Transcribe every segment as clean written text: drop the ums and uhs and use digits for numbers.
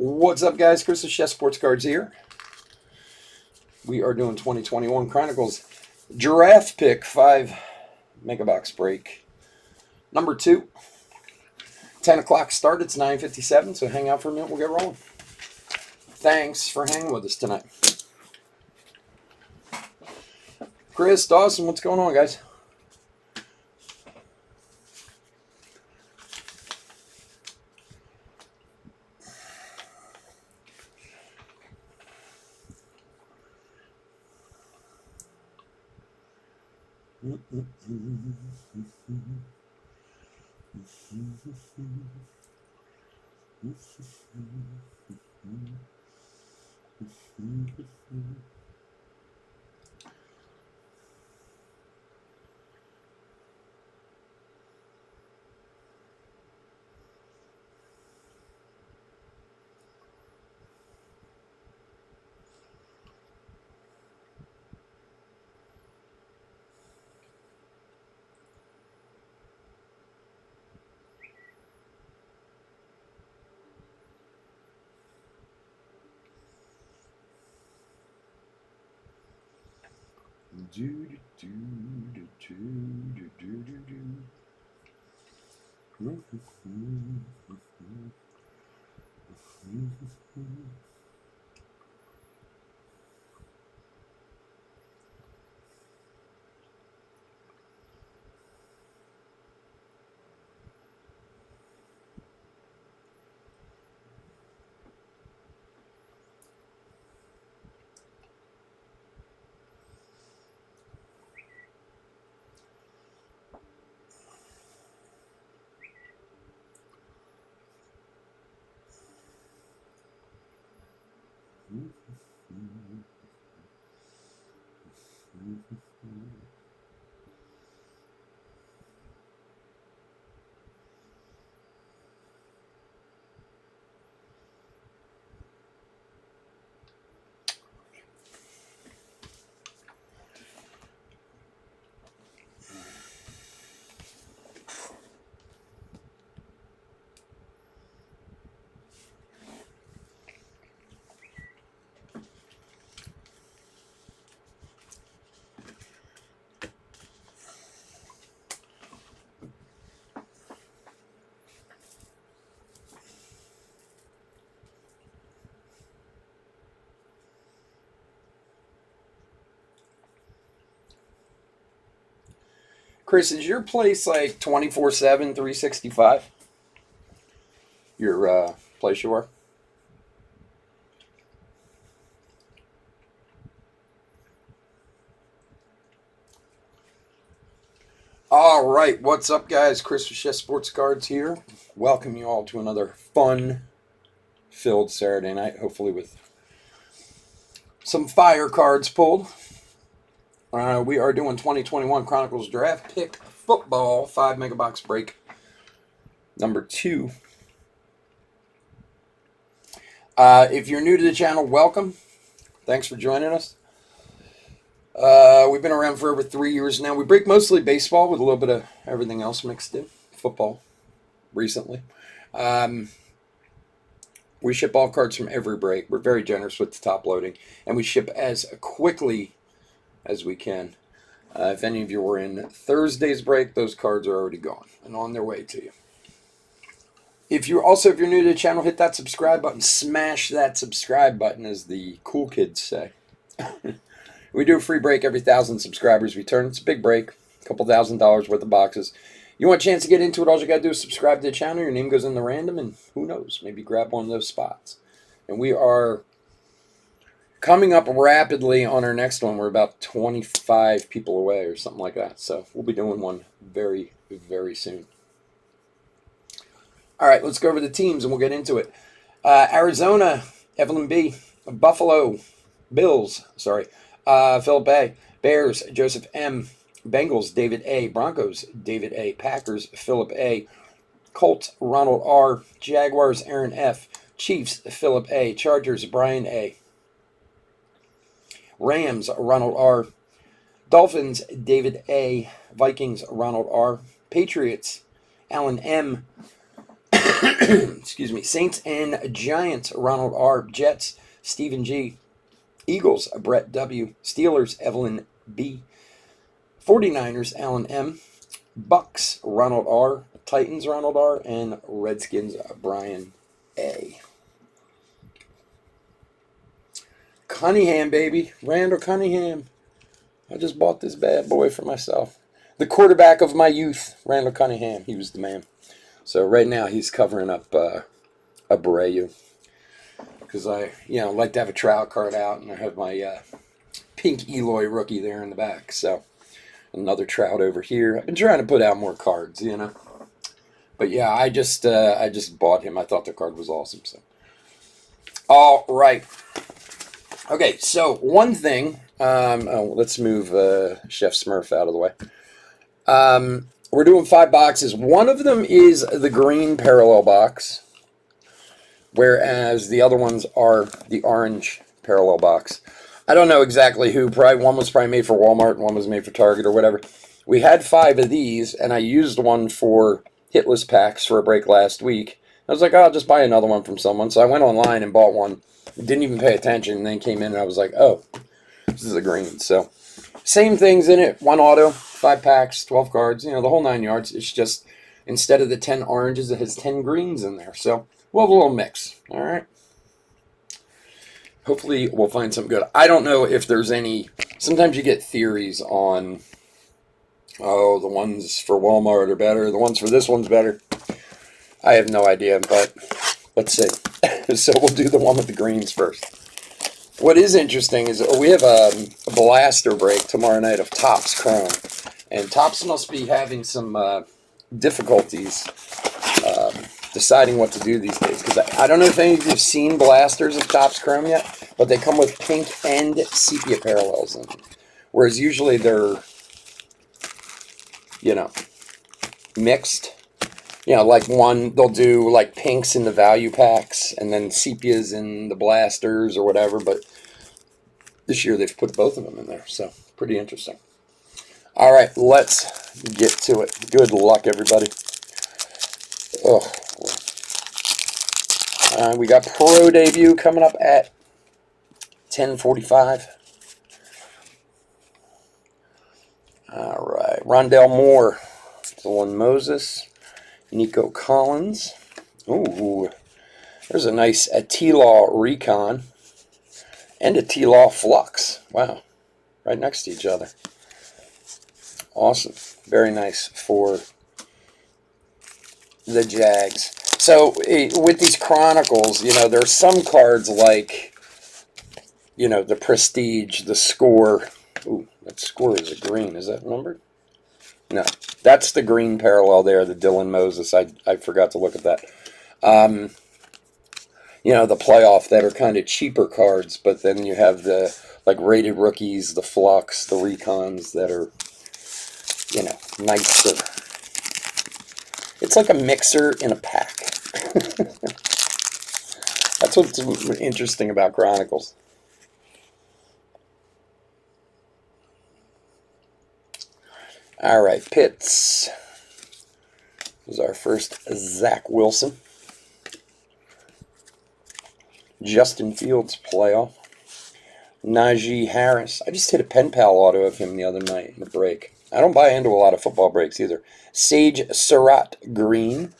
What's up, guys? Chris the Chef Sports Cards here. We are doing 2021 Chronicles Giraffe Pick 5 Megabox Break. Number 2. 10 o'clock start. It's 9:57, so hang out for a minute. We'll get rolling. Thanks for hanging with us tonight. Chris, Dawson, what's going on, guys? Chris, is your place like 24/7, 365? Your place you are? All right, what's up, guys? Chris the Chef Sports Cards here. Welcome you all to another fun-filled Saturday night, hopefully with some fire cards pulled. We are doing 2021 Chronicles Draft Pick Football 5 Megabox Break number 2. If you're new to the channel, welcome. Thanks for joining us. We've been around for over 3 years now. We break mostly baseball with a little bit of everything else mixed in. Football, recently. We ship all cards from every break. We're very generous with the top loading. And we ship as quickly as we can. If any of you were in Thursday's break, those cards are already gone and on their way to you. If you're new to the channel, hit that subscribe button. Smash that subscribe button, as the cool kids say. We do a free break every 1,000 subscribers return. It's a big break, a couple $1,000 worth of boxes. You want a chance to get into it, all you got to do is subscribe to the channel. Your name goes in the random, and who knows, maybe grab one of those spots. And we are coming up rapidly on our next one. We're about 25 people away or something like that. So we'll be doing one very, very soon. All right, let's go over the teams and we'll get into it. Arizona, Evelyn B. Buffalo Bills, Philip A. Bears, Joseph M. Bengals, David A. Broncos, David A. Packers, Philip A. Colts, Ronald R. Jaguars, Aaron F. Chiefs, Philip A. Chargers, Brian A. Rams, Ronald R. Dolphins, David A. Vikings, Ronald R. Patriots, Alan M. Excuse me. Saints and Giants, Ronald R. Jets, Stephen G. Eagles, Brett W. Steelers, Evelyn B. 49ers, Alan M. Bucks, Ronald R. Titans, Ronald R. And Redskins, Brian A. Cunningham, baby. Randall Cunningham. I just bought this bad boy for myself. The quarterback of my youth, Randall Cunningham. He was the man. So right now he's covering up Abreu. Because I, like to have a trial card out, and I have my pink Eloy rookie there in the back. So another Trout over here. I've been trying to put out more cards, But yeah, I just bought him. I thought the card was awesome. So, all right. Okay, so one thing. Let's move Chef Smurf out of the way. We're doing 5 boxes. One of them is the green parallel box, whereas the other ones are the orange parallel box. I don't know exactly who. One was probably made for Walmart, and one was made for Target or whatever. We had 5 of these, and I used one for hitless packs for a break last week. I was like, I'll just buy another one from someone. So I went online and bought one. Didn't even pay attention, and then came in and I was like, oh, this is a green. So same things in it. 1 auto, 5 packs, 12 cards, the whole 9 yards. It's just instead of the 10 oranges, it has 10 greens in there. So we'll have a little mix. All right. Hopefully we'll find something good. I don't know if there's any. Sometimes you get theories on, oh, the ones for Walmart are better. The ones for this one's better. I have no idea, but let's see. So we'll do the one with the greens first. What is interesting is we have a blaster break tomorrow night of Topps Chrome. And Topps must be having some difficulties deciding what to do these days. Because I don't know if any of you have seen blasters of Topps Chrome yet, but they come with pink and sepia parallels in them. Whereas usually they're, mixed. Like one, they'll do like pinks in the value packs and then sepias in the blasters or whatever. But this year they've put both of them in there. So pretty interesting. All right, let's get to it. Good luck, everybody. We got Pro Debut coming up at 10:45. All right, Rondell Moore, Dylan Moses, Nico Collins. Ooh, there's a nice T-Law Recon and a T-Law Flux. Wow, right next to each other. Awesome. Very nice for the Jags. So with these Chronicles, there's some cards like, the Prestige, the Score. Ooh, that Score is a green. Is that numbered? No, that's the green parallel there, the Dylan Moses. I forgot to look at that. The playoff that are kind of cheaper cards, but then you have the rated rookies, the Flux, the Recons that are, nicer. It's like a mixer in a pack. That's what's interesting about Chronicles. All right, Pitts. This is our first Zach Wilson. Justin Fields playoff. Najee Harris. I just hit a pen pal auto of him the other night in the break. I don't buy into a lot of football breaks either. Sage Surratt green.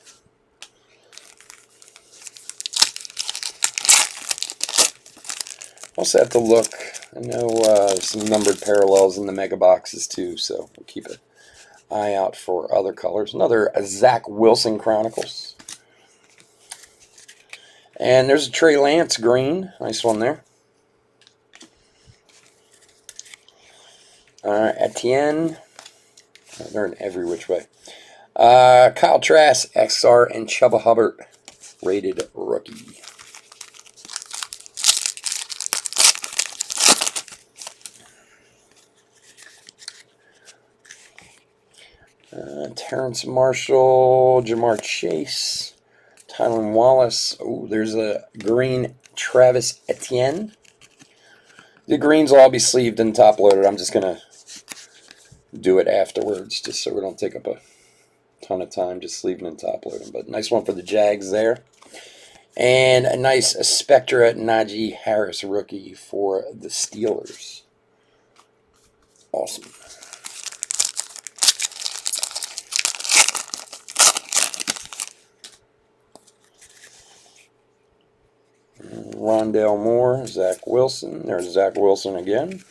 Also have to look. I know there's some numbered parallels in the mega boxes too, so we'll keep an eye out for other colors. Another Zach Wilson Chronicles. And there's a Trey Lance green. Nice one there. Etienne. They're in every which way. Kyle Trask, XR, and Chuba Hubbard, rated rookie. Terrence Marshall, Jamar Chase, Tylen Wallace. Oh, there's a green Travis Etienne. The greens will all be sleeved and top loaded. I'm just going to do it afterwards just so we don't take up a ton of time just leaving and top loading. But nice one for the Jags there. And a nice Spectra Najee Harris rookie for the Steelers. Awesome. Rondale Moore, Zach Wilson. There's Zach Wilson again.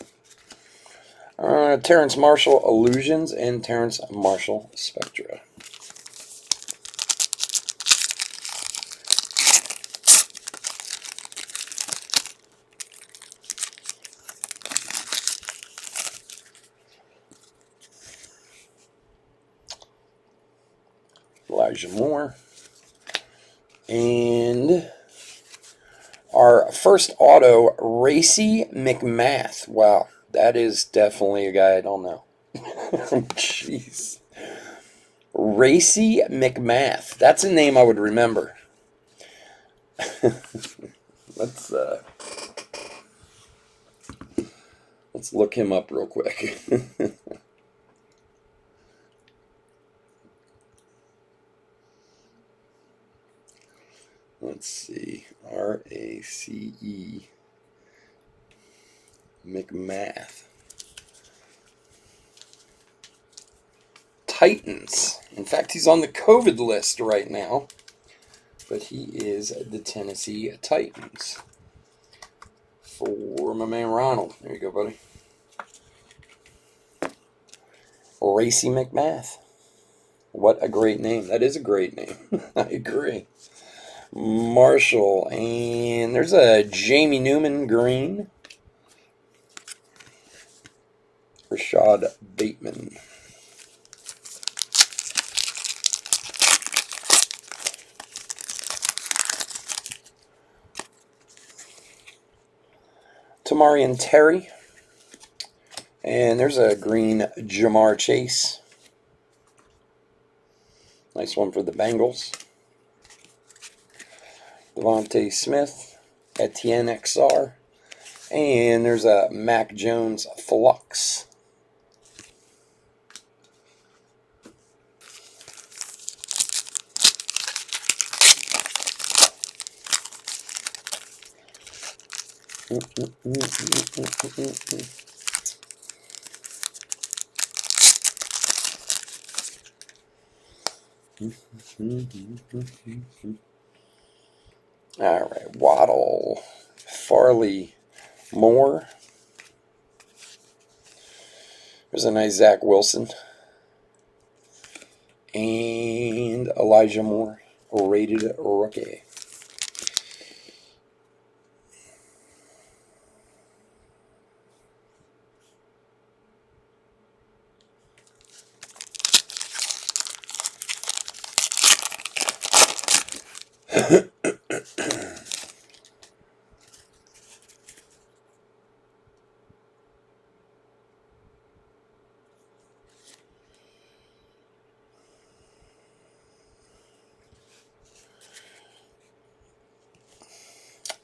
Terrence Marshall Illusions and Terrence Marshall Spectra. Elijah Moore. And our first auto, Racy McMath. Wow, that is definitely a guy I don't know. Jeez. Racy McMath. That's a name I would remember. Let's look him up real quick. Let's see. R-A-C-E McMath. Titans. In fact, he's on the COVID list right now. But he is the Tennessee Titans. For my man Ronald. There you go, buddy. Racy McMath. What a great name. That is a great name. I agree. Marshall. And there's a Jamie Newman green. Rashad Bateman. Tamarian Terry. And there's a green Jamar Chase. Nice one for the Bengals. Devontae Smith. Etienne XR. And there's a Mac Jones Flux. All right, Waddle, Farley, Moore. There's a nice Zach Wilson. And Elijah Moore, rated rookie.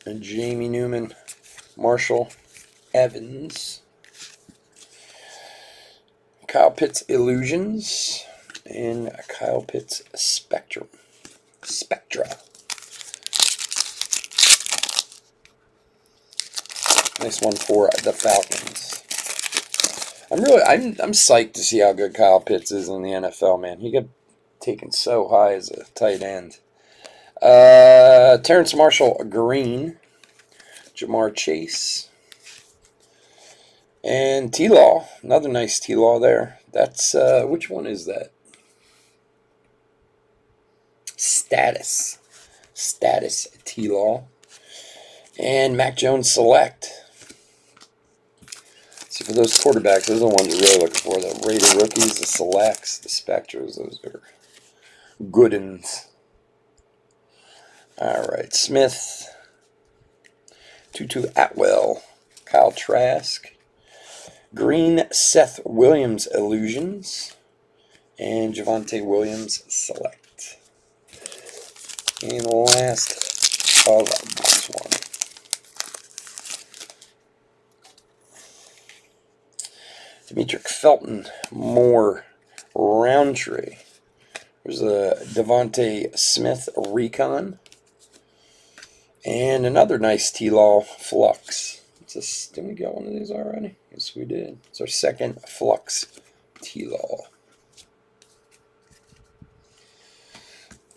And Jamie Newman, Marshall Evans, Kyle Pitts Illusions, and Kyle Pitts Spectra. Nice one for the Falcons. I'm psyched to see how good Kyle Pitts is in the NFL, man. He got taken so high as a tight end. Terrence Marshall Green, Jamar Chase, and T-Law. Another nice T-Law there. That's which one is that? Status T-Law, and Mac Jones Select. See, for those quarterbacks, those are the ones you're really looking for. The Raider rookies, the Selects, the Spectras. Those are good ones. All right, Smith, Tutu Atwell, Kyle Trask, green Seth Williams Illusions, and Javonte Williams Select. And last of this one, Demetric Felton, Moore, Roundtree. There's a Devontae Smith Recon. And another nice T-Law Flux. Didn't we get one of these already? Yes, we did. It's our second Flux T-Law.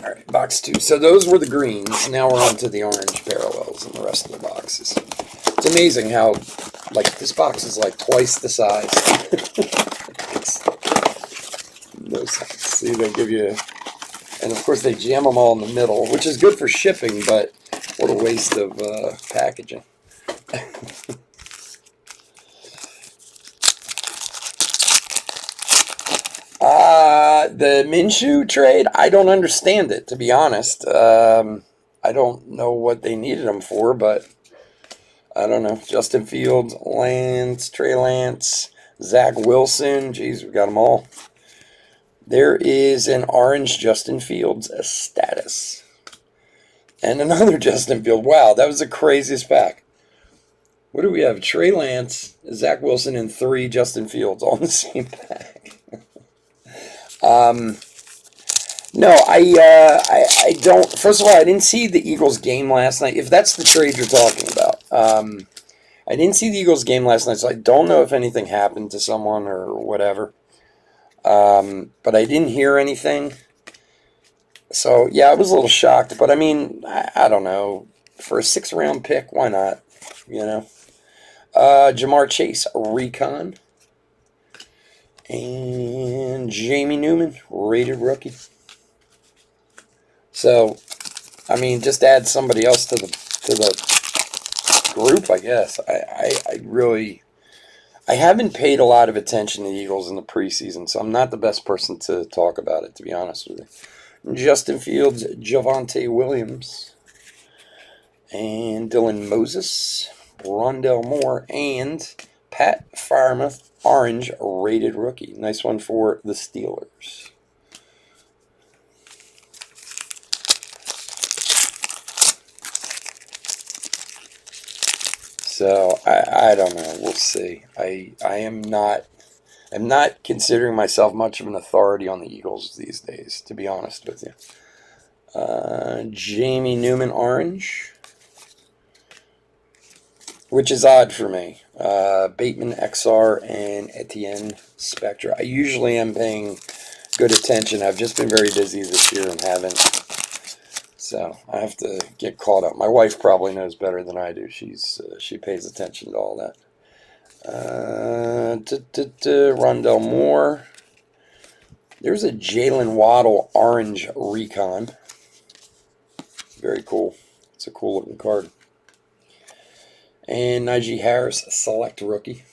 All right, box 2. So those were the greens. Now we're on to the orange parallels and the rest of the boxes. It's amazing how, like, this box is like twice the size. It's no sense. See, they give you, and of course they jam them all in the middle, which is good for shipping, but what a waste of packaging. The Minshew trade, I don't understand it, to be honest. I don't know what they needed him for, but I don't know. Justin Fields, Trey Lance, Zach Wilson. Geez, we got them all. There is an orange Justin Fields status. And another Justin Fields. Wow, that was the craziest pack. What do we have? Trey Lance, Zach Wilson, and 3 Justin Fields all in the same pack. No, I don't. First of all, I didn't see the Eagles game last night. If that's the trade you're talking about, I didn't see the Eagles game last night, so I don't know if anything happened to someone or whatever. But I didn't hear anything. So yeah, I was a little shocked. But I mean, I don't know. For a 6th-round pick, why not? You know, Jamar Chase, Recon. And Jamie Newman, rated rookie. So, I mean, just add somebody else to the group, I guess. I haven't paid a lot of attention to the Eagles in the preseason, so I'm not the best person to talk about it, to be honest with you. Justin Fields, Javonte Williams, and Dylan Moses, Rondell Moore, and Pat Freiermuth, orange rated rookie. Nice one for the Steelers. So I don't know. We'll see. I'm not considering myself much of an authority on the Eagles these days, to be honest with you. Jamie Newman orange, which is odd for me. Bateman XR and Etienne Spectra. I usually am paying good attention. I've just been very busy this year and haven't. So I have to get caught up. My wife probably knows better than I do. She pays attention to all that. Rondell Moore. There's a Jalen Waddle orange Recon. Very cool. It's a cool looking card. And Najee Harris, select rookie.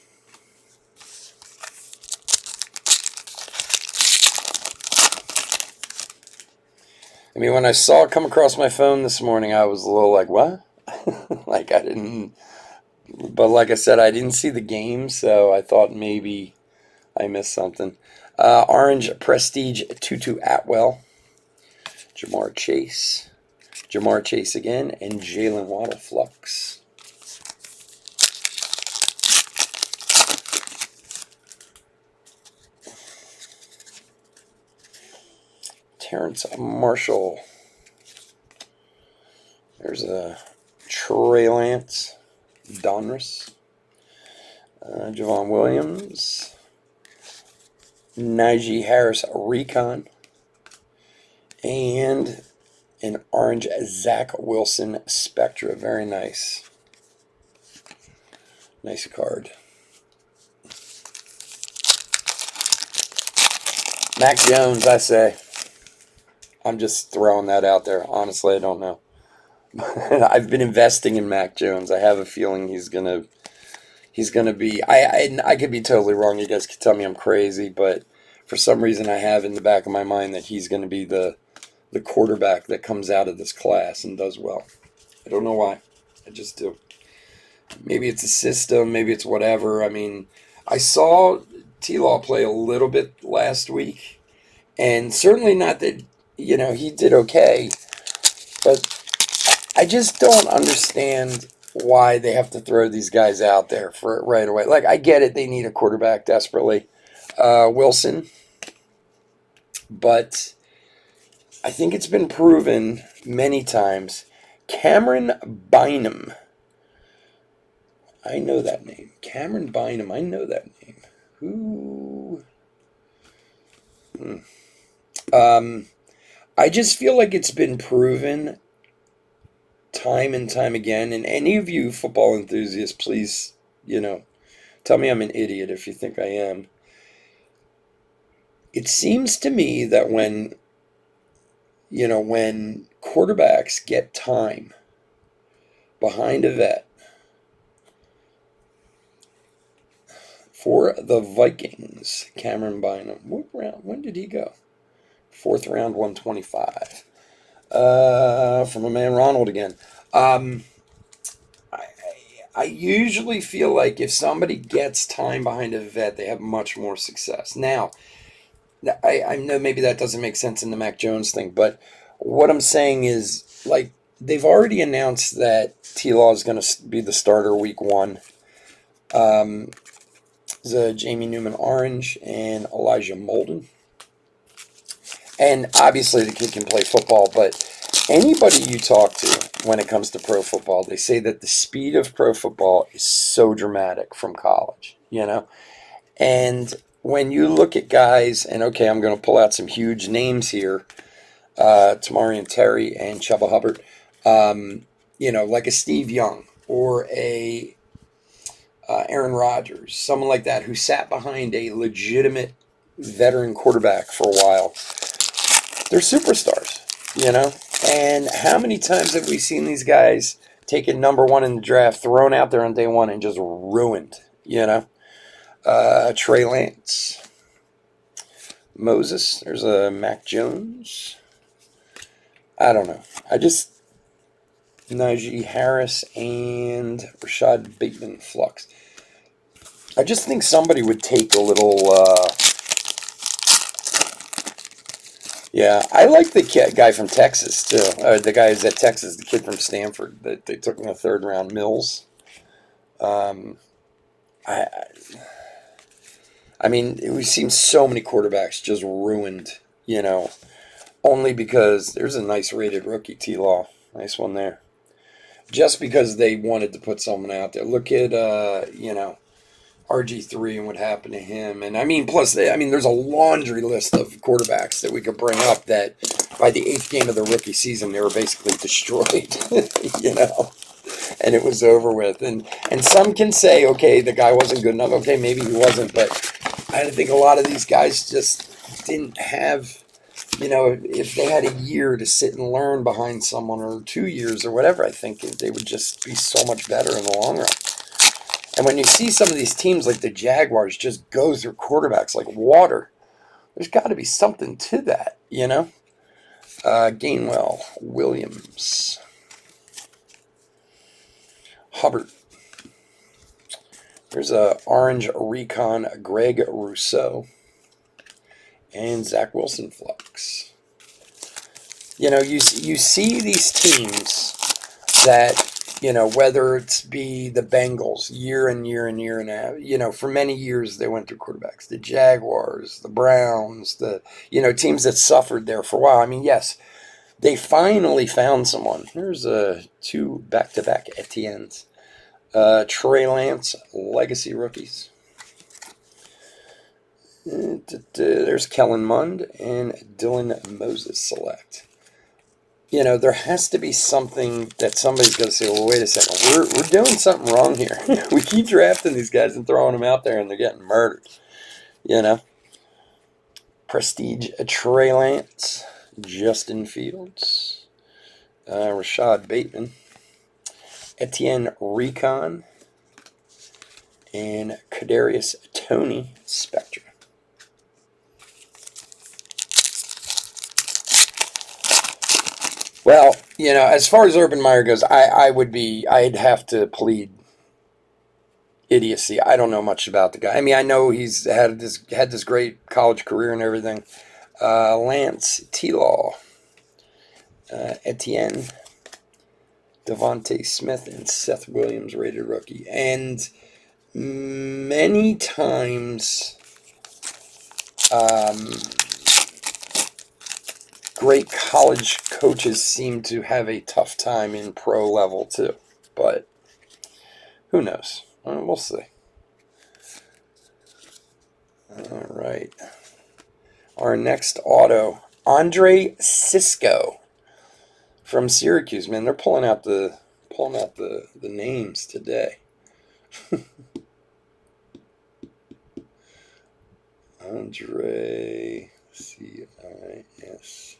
I mean, when I saw it come across my phone this morning, I was a little like, what? Like, I didn't... But like I said, I didn't see the game, so I thought maybe I missed something. Orange Prestige Tutu Atwell. Jamar Chase. Jamar Chase again. And Jalen Waddle Flux. Terrence Marshall. There's a Trey Lance, Donruss, Javon Williams, Najee Harris Recon, and an orange Zach Wilson Spectra. Very nice. Nice card. Mac Jones, I say. I'm just throwing that out there. Honestly, I don't know. I've been investing in Mac Jones. I have a feeling he's gonna be. I could be totally wrong. You guys could tell me I'm crazy, but for some reason I have in the back of my mind that he's going to be the quarterback that comes out of this class and does well. I don't know why. I just do. Maybe it's a system. Maybe it's whatever. I mean, I saw T-Law play a little bit last week, and certainly not that. You know, he did okay, but I just don't understand why they have to throw these guys out there for it right away. Like, I get it, they need a quarterback desperately, Wilson, but I think it's been proven many times. Cameron Bynum. I know that name. Cameron Bynum. I know that name. Who? I just feel like it's been proven time and time again. And any of you football enthusiasts, please, tell me I'm an idiot if you think I am. It seems to me that when quarterbacks get time behind a vet, for the Vikings, Cameron Bynum, what round? When did he go? Fourth round, 125. From a man Ronald again. I, I usually feel like if somebody gets time behind a vet, they have much more success. Now, I know maybe that doesn't make sense in the Mac Jones thing, but what I'm saying is, like, they've already announced that T-Law is going to be the starter week 1. The Jamie Newman Orange and Elijah Molden. And obviously the kid can play football, but anybody you talk to when it comes to pro football, they say that the speed of pro football is so dramatic from college, And when you look at guys, and okay, I'm going to pull out some huge names here, Tamarian Terry and Chuba Hubbard, like a Steve Young or a Aaron Rodgers, someone like that who sat behind a legitimate veteran quarterback for a while. They're superstars, And how many times have we seen these guys taken number 1 in the draft, thrown out there on day 1, and just ruined, Trey Lance, Moses, there's a Mac Jones. I don't know. Najee Harris and Rashad Bateman flux. I just think somebody would take a little. Yeah, I like the guy from Texas too. The guy who's at Texas, the kid from Stanford that they took in the 3rd round, Mills. I mean, we've seen so many quarterbacks just ruined, only because there's a nice rated rookie, T-Law. Nice one there. Just because they wanted to put someone out there. Look at, RG3 and what happened to him. And plus, there's a laundry list of quarterbacks that we could bring up that by the 8th game of the rookie season, they were basically destroyed, and it was over with. And some can say, okay, the guy wasn't good enough. Okay, maybe he wasn't, but I think a lot of these guys just didn't have, if they had a year to sit and learn behind someone or 2 years or whatever, I think they would just be so much better in the long run. And when you see some of these teams like the Jaguars just go through quarterbacks like water, there's got to be something to that, Gainwell, Williams, Hubbard. There's a Orange Recon, Greg Rousseau, and Zach Wilson flux. You see these teams that, whether it's be the Bengals year and year and year and a half, for many years they went through quarterbacks. The Jaguars, the Browns, the, teams that suffered there for a while. Yes, they finally found someone. Here's 2 back-to-back Etiennes. Trey Lance, legacy rookies. There's Kellen Mond and Dylan Moses select. There has to be something that somebody's going to say, well, wait a second, we're doing something wrong here. We keep drafting these guys and throwing them out there and they're getting murdered. Prestige Trey Lance, Justin Fields, Rashad Bateman, Etienne Recon, and Kadarius Toney Spectra. Well, as far as Urban Meyer goes, I'd have to plead idiocy. I don't know much about the guy. I know he's had this great college career and everything. Lance T-Law, Etienne, Devontae Smith, and Seth Williams, rated rookie. And many times, great college coaches seem to have a tough time in pro level too. But who knows? We'll see. All right. Our next auto, Andre Cisco from Syracuse. Man, they're pulling out the names today. Andre C-I-S.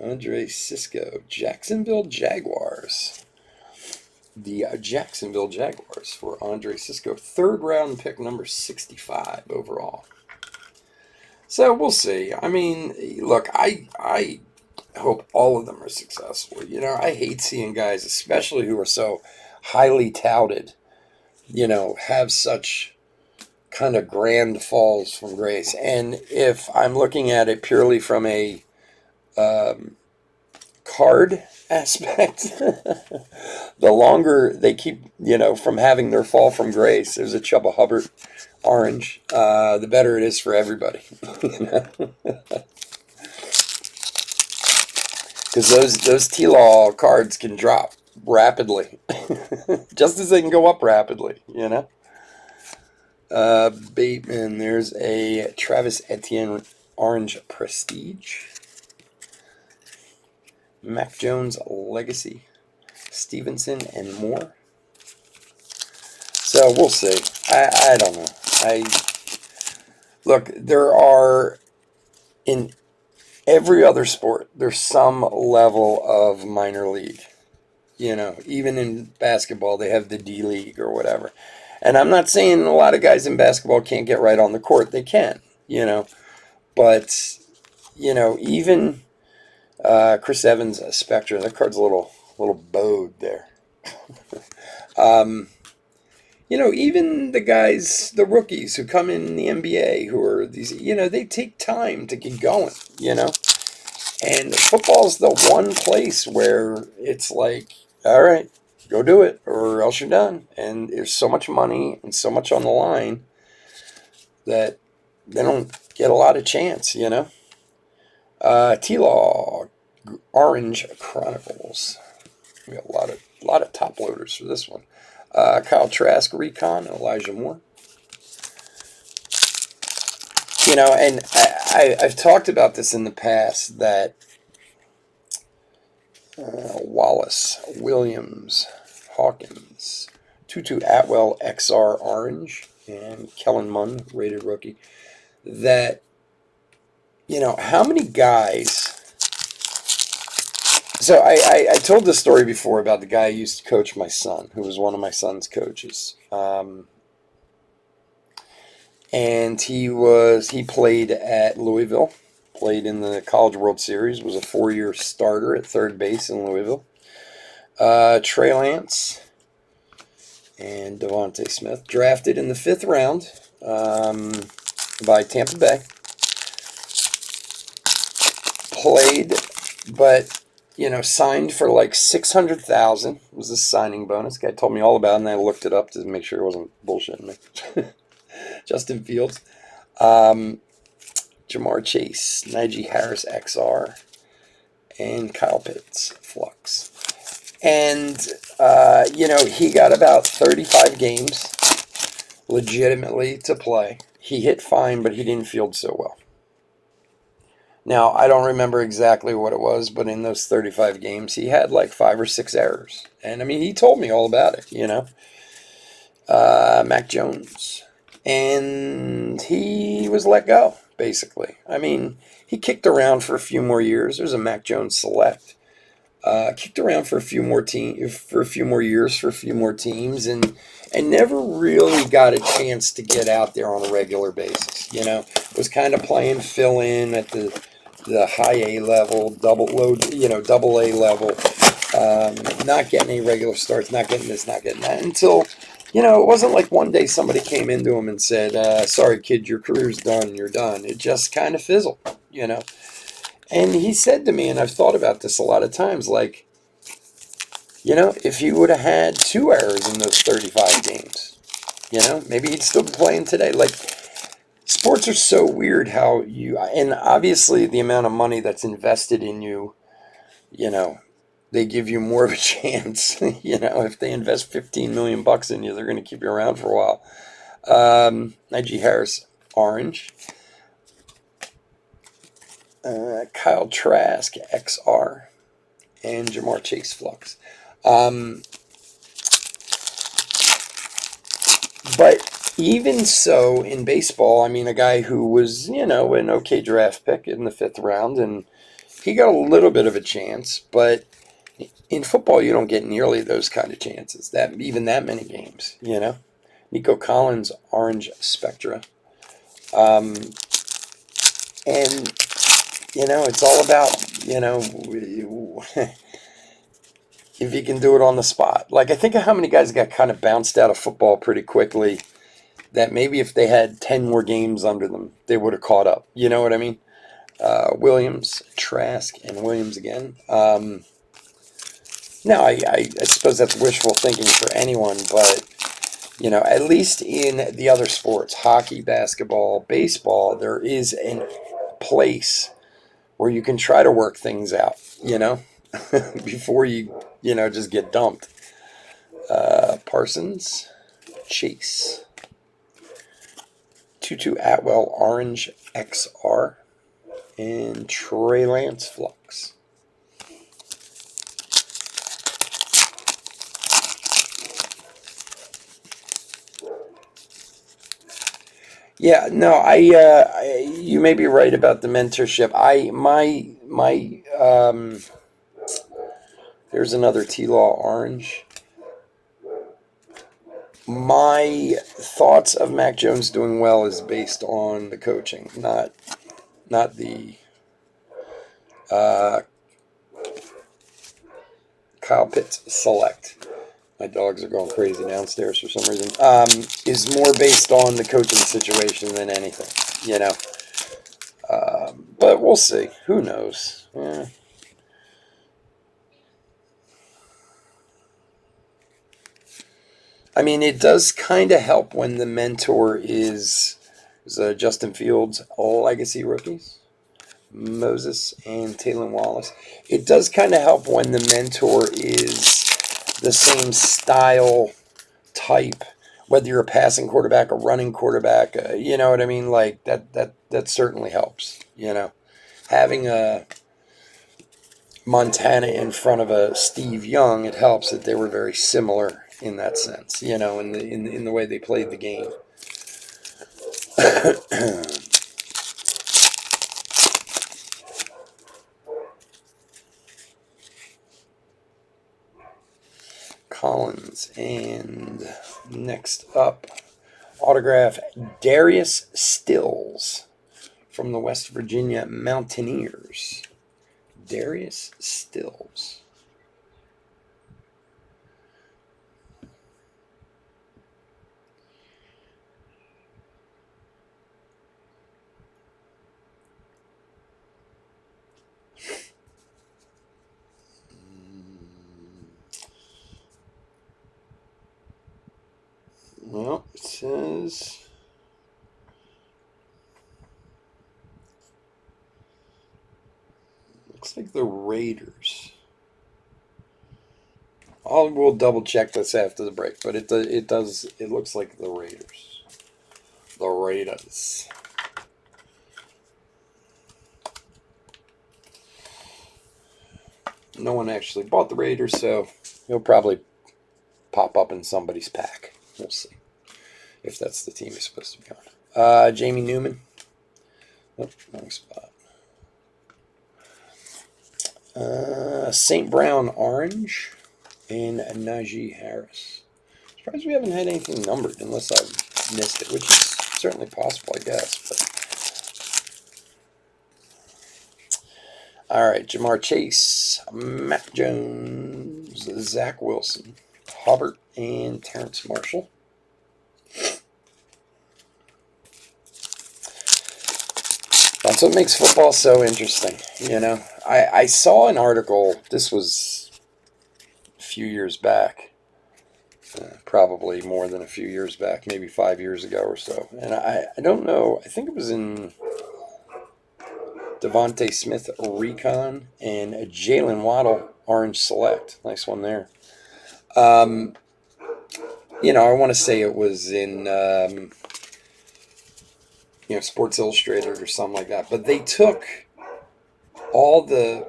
Andre Cisco, Jacksonville Jaguars. The Jacksonville Jaguars for Andre Cisco, third round pick, number 65 overall. So we'll see. I mean, look, I hope all of them are successful. You know, I hate seeing guys, especially who are so highly touted, you know, have such kind of grand falls from grace. And if I'm looking at it purely from a card aspect, the longer they keep, you know, from having their fall from grace, there's a Chubba Hubbard orange, the better it is for everybody. You know? Because those T-Law cards can drop rapidly, just as they can go up rapidly, you know. Bateman, there's a Travis Etienne Orange Prestige. Mac Jones Legacy, Stevenson, and more. So we'll see. I don't know. Look, there are, in every other sport, there's some level of minor league. You know, even in basketball, they have the D League or whatever. And I'm not saying a lot of guys in basketball can't get right on the court. They can, you know. But, you know, even Chris Evans, Spectre, that card's a little bowed there. You know, even the guys, the rookies who come in the NBA, who are these, you know, they take time to get going, you know. And football's the one place where it's like, all right, go do it or else you're done. And there's so much money and so much on the line that they don't get a lot of chance, you know. T-Law Orange Chronicles. We got a lot of top loaders for this one. Kyle Trask Recon, Elijah Moore. You know, and I've talked about this in the past that Wallace, Williams, Hawkins, Tutu Atwell XR Orange, and Kellen Munn, rated rookie. That, you know, how many guys... So I told this story before about the guy who used to coach my son, who was one of my son's coaches. And he played at Louisville, played in the College World Series, was a 4-year starter at third base in Louisville. Trey Lance and Devontae Smith, drafted in the 5th round by Tampa Bay. Played, but... you know, signed for like $600,000 was the signing bonus. Guy told me all about it, and I looked it up to make sure it wasn't bullshitting me. Justin Fields, Jamar Chase, Najee Harris XR, and Kyle Pitts Flux. And, you know, he got about 35 games legitimately to play. He hit fine, but he didn't field so well. Now, I don't remember exactly what it was, but in those 35 games, he had like 5 or 6 errors. And, I mean, he told me all about it, you know. Mac Jones. And he was let go, basically. I mean, he kicked around for a few more years. There's a Mac Jones select. Kicked around for a few more years, for a few more teams, and never really got a chance to get out there on a regular basis. You know, was kind of playing fill in at the high A level, double A level, not getting any regular starts, not getting this, not getting that, until, you know, it wasn't like one day somebody came into him and said, sorry, kid, your career's done, you're done. It just kind of fizzled, you know. And he said to me, and I've thought about this a lot of times, like, you know, if he would have had 2 errors in those 35 games, you know, maybe he'd still be playing today. Like, sports are so weird how and obviously the amount of money that's invested in you, you know, they give you more of a chance. If they invest 15 million bucks in you, they're going to keep you around for a while. Najee Harris, orange. Kyle Trask, XR. And Jamar Chase, flux. But even so, in baseball, I mean, a guy who was, an okay draft pick in the 5th round, and he got a little bit of a chance, but in football, you don't get nearly those kind of chances, even that many games, Nico Collins, orange Spectra. And, it's all about, if you can do it on the spot. Like, I think of how many guys got kind of bounced out of football pretty quickly that maybe if they had 10 more games under them, they would have caught up. You know what I mean? Williams, Trask, and Williams again. No, I suppose that's wishful thinking for anyone, but, at least in the other sports, hockey, basketball, baseball, there is a place where you can try to work things out, before you, just get dumped. Parsons, Chase. Tutu Atwell, orange XR. And Trey Lance, flux. Yeah, no, you may be right about the mentorship. There's another T-Law orange. My thoughts of Mac Jones doing well is based on the coaching, not the Kyle Pitts select. My dogs are going crazy downstairs for some reason. Is more based on the coaching situation than anything, But we'll see. Who knows? Yeah. I mean, it does kind of help when the mentor is Justin Fields, all legacy rookies, Moses and Taylor Wallace. It does kind of help when the mentor is the same style type, whether you're a passing quarterback, a running quarterback, you know what I mean? Like that certainly helps, Having a Montana in front of a Steve Young, it helps that they were very similar in that sense, in the way they played the game. Collins, and next up, autograph Darius Stills from the West Virginia Mountaineers. Darius Stills. Well, it says looks like the Raiders. We'll double check this after the break, but it looks like the Raiders. The Raiders. No one actually bought the Raiders, so he'll probably pop up in somebody's pack. We'll see if that's the team he's supposed to be on. Jamie Newman. Oh, wrong spot. St. Brown orange and Najee Harris. Surprised we haven't had anything numbered unless I've missed it, which is certainly possible, I guess. But all right, Jamar Chase, Mac Jones, Zach Wilson, Hubbard, and Terrence Marshall. That's what makes football so interesting, I saw an article, this was a few years back, probably more than a few years back, maybe 5 years ago or so. And I don't know. I think it was in Devontae Smith Recon and Jalen Waddle Orange Select. Nice one there. I want to say it was in Sports Illustrated or something like that. But they took all the.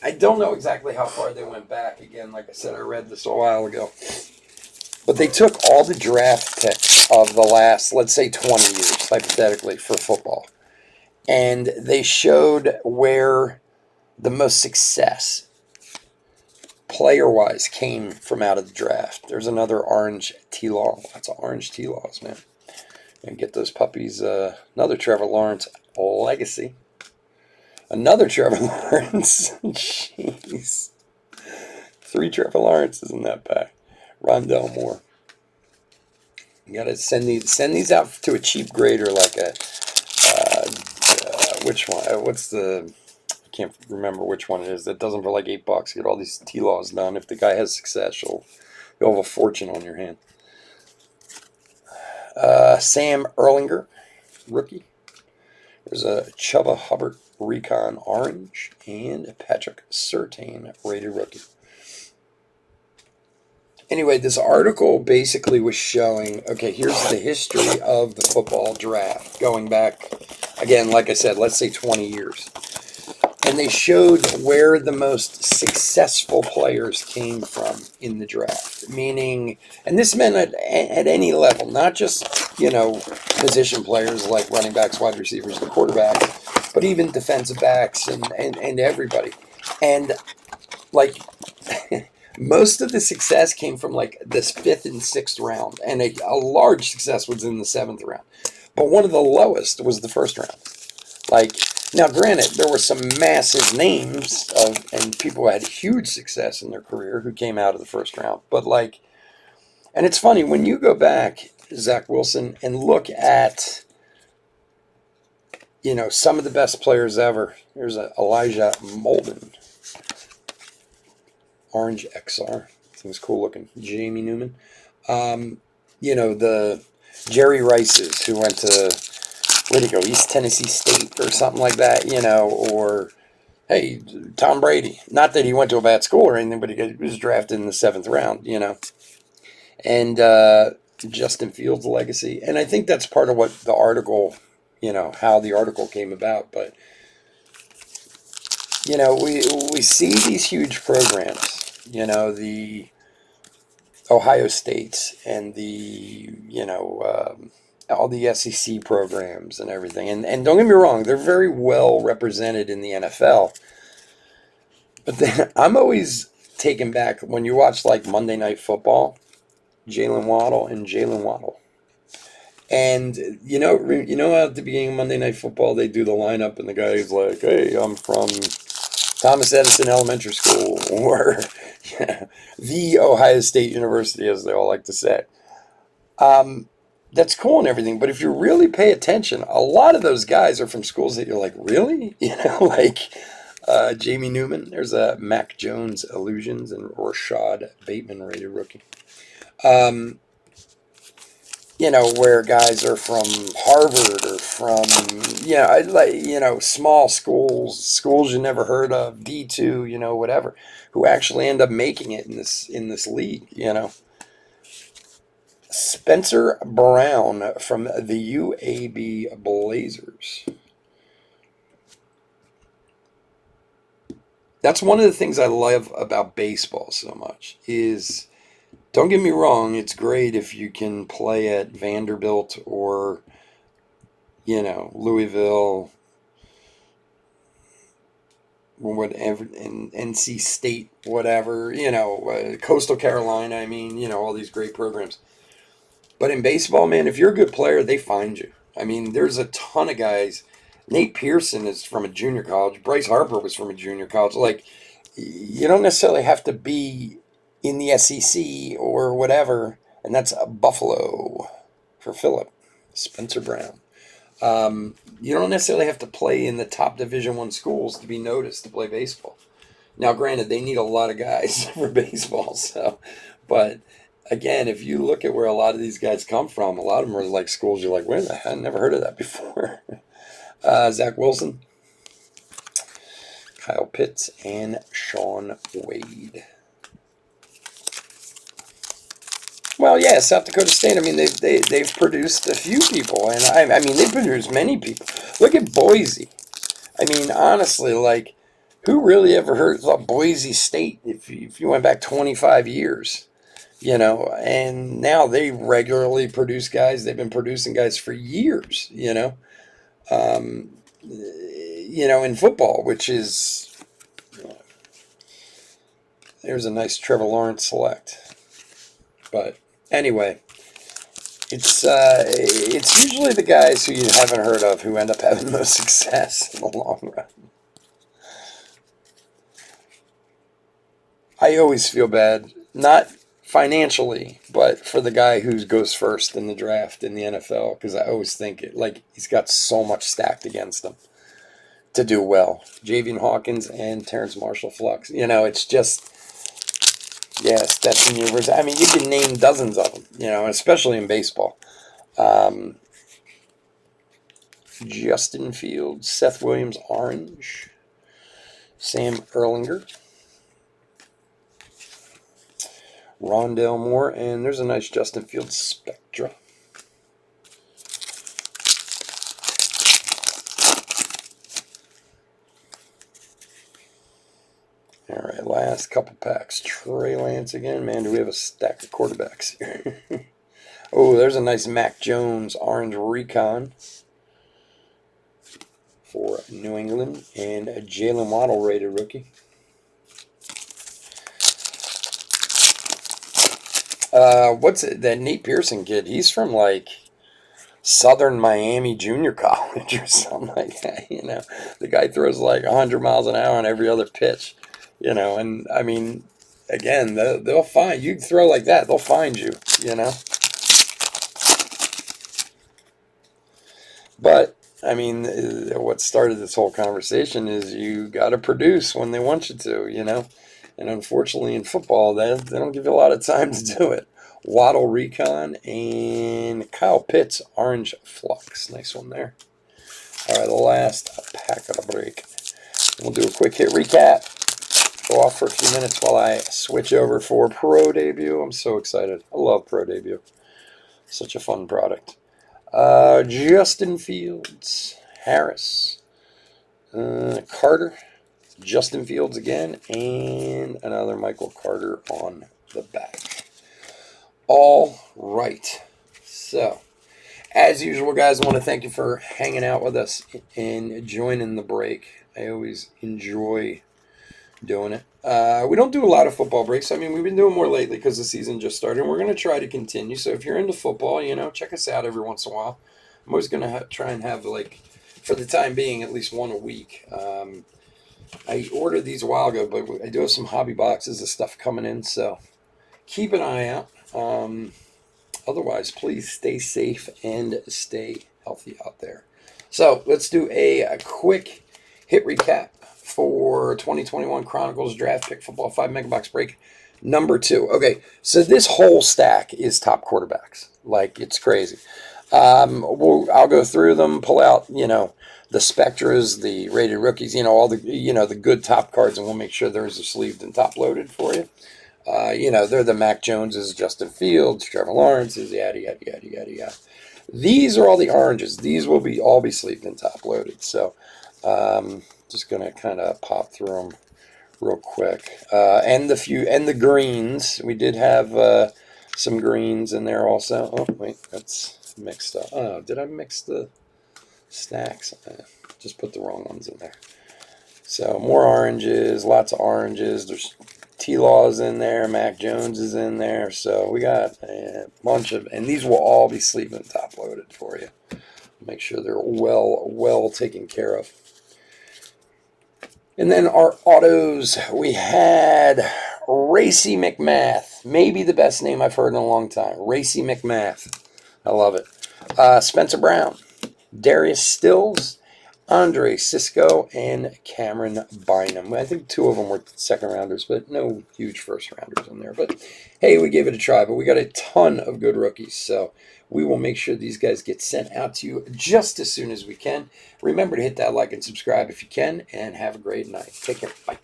I don't know exactly how far they went back. Again, like I said, I read this a while ago. But they took all the draft picks of the last, let's say, 20 years, hypothetically, for football. And they showed where the most success, player-wise, came from out of the draft. There's another orange T-Law. Lots of orange T-Laws, man. And get those puppies. Another Trevor Lawrence legacy. Another Trevor Lawrence. Jeez. 3 Trevor Lawrences in that pack. Rondell Moore. You gotta send these out to a cheap grader like a which one? What's the? I can't remember which one it is. That does them for like $8. Get all these T-Laws done. If the guy has success, you'll have a fortune on your hand. Sam Erlinger, rookie. There's a Chuba Hubbard Recon Orange and Patrick Surtain rated rookie. Anyway, this article basically was showing, okay, here's the history of the football draft, going back, again, like I said, let's say 20 years. And they showed where the most successful players came from in the draft, meaning, and this meant at any level, not just, position players like running backs, wide receivers, and quarterback, but even defensive backs and everybody. And, like... most of the success came from like this 5th and 6th round, and a large success was in the 7th round. But one of the lowest was the 1st round. Like, now granted, there were some massive names and people who had huge success in their career who came out of the 1st round. But like, and it's funny, when you go back, Zach Wilson, and look at, some of the best players ever. There's Elijah Molden. Orange XR. Thing's cool looking. Jamie Newman. The Jerry Rices who went to, where'd he go? East Tennessee State or something like that, or, hey, Tom Brady. Not that he went to a bad school or anything, but he was drafted in the 7th round, And Justin Fields' legacy. And I think that's part of what the article, how the article came about. But, we see these huge programs. The Ohio States and the, all the SEC programs and everything. And don't get me wrong, they're very well represented in the NFL. But then I'm always taken back when you watch like Monday Night Football, Jalen Waddle. And, at the beginning of Monday Night Football, they do the lineup and the guy's like, hey, I'm from Thomas Edison Elementary School, or the Ohio State University, as they all like to say. That's cool and everything, but if you really pay attention, a lot of those guys are from schools that you're like, really? Like Jamie Newman. There's a Mac Jones Illusions and Rashad Bateman rated rookie. Where guys are from Harvard or from, small schools you never heard of, D2, whatever, who actually end up making it in this league, Spencer Brown from the UAB Blazers. That's one of the things I love about baseball so much is... Don't get me wrong, it's great if you can play at Vanderbilt or, Louisville, whatever, in NC State, whatever, Coastal Carolina, all these great programs. But in baseball, man, if you're a good player, they find you. There's a ton of guys. Nate Pearson is from a junior college. Bryce Harper was from a junior college. Like, you don't necessarily have to be in the SEC or whatever, and that's a Buffalo for Philip. Spencer Brown. You don't necessarily have to play in the top Division I schools to be noticed to play baseball. Now, granted, they need a lot of guys for baseball, but again, if you look at where a lot of these guys come from, a lot of them are like schools you're like, wait a minute, I never heard of that before. Zach Wilson, Kyle Pitts, and Sean Wade. Well, yeah, South Dakota State. I mean, they've produced a few people, and I mean, they've produced many people. Look at Boise. I mean, honestly, like, who really ever heard of Boise State if you went back 25 years? You know, and now they regularly produce guys. They've been producing guys for years. In football, which is there's a nice Trevor Lawrence select, but. Anyway, it's usually the guys who you haven't heard of who end up having the most success in the long run. I always feel bad, not financially, but for the guy who goes first in the draft in the NFL, because I always think he's got so much stacked against him to do well. Javian Hawkins and Terrence Marshall Flux. It's just. Yeah, Stetson University. I mean, you can name dozens of them, especially in baseball. Justin Fields, Seth Williams, Orange, Sam Erlinger, Rondell Moore, and there's a nice Justin Fields Spectra. All right, last couple packs. Trey Lance again. Man, do we have a stack of quarterbacks here. Oh, there's a nice Mac Jones Orange Recon for New England. And a Jalen Waddle rated rookie. What's it? That Nate Pearson kid? He's from like Southern Miami Junior College or something like that. The guy throws like 100 miles an hour on every other pitch. And I mean, again, they'll find you throw like that, they'll find you. But I mean, what started this whole conversation is you got to produce when they want you to. And unfortunately, in football, they don't give you a lot of time to do it. Waddle Recon and Kyle Pitts Orange Flux, nice one there. All right, the last pack of the break. We'll do a quick hit recap. Go off for a few minutes while I switch over for Pro Debut. I'm so excited. I love Pro Debut. Such a fun product. Justin Fields, Harris, Carter, Justin Fields again, and another Michael Carter on the back. All right. So, as usual, guys, I want to thank you for hanging out with us and joining the break. I always enjoy doing it. We don't do a lot of football breaks. I mean, we've been doing more lately because the season just started, and we're going to try to continue. So if you're into football, check us out every once in a while. I'm always going to try and have, for the time being, at least one a week. I ordered these a while ago, but I do have some hobby boxes of stuff coming in, so keep an eye out. Otherwise, please stay safe and stay healthy out there. So let's do a quick hit recap for 2021 Chronicles Draft Pick Football 5 Megabox Break number 2. Okay, so this whole stack is top quarterbacks. It's crazy. I'll go through them, pull out, the Spectras, the rated rookies, all the, the good top cards, and we'll make sure those are sleeved and top loaded for you. They're the Mac Joneses, Justin Fields, Trevor Lawrence's, yada, yada, yada, yada, yada. These are all the oranges. These will all be sleeved and top loaded. So, just going to kind of pop through them real quick. And the greens. We did have some greens in there also. Oh, wait, that's mixed up. Oh, did I mix the stacks? Just put the wrong ones in there. So more oranges, lots of oranges. There's T-Laws in there, Mac Jones is in there. So we got a bunch of, and these will all be sleeved and top loaded for you. Make sure they're well taken care of. And then our autos, we had Racy McMath, maybe the best name I've heard in a long time. Racy McMath, I love it. Spencer Brown, Darius Stills, Andre Cisco, and Cameron Bynum. I think 2 of them were second rounders, but no huge first rounders in there. But hey, we gave it a try, but we got a ton of good rookies. So we will make sure these guys get sent out to you just as soon as we can. Remember to hit that like and subscribe if you can, and have a great night. Take care. Bye.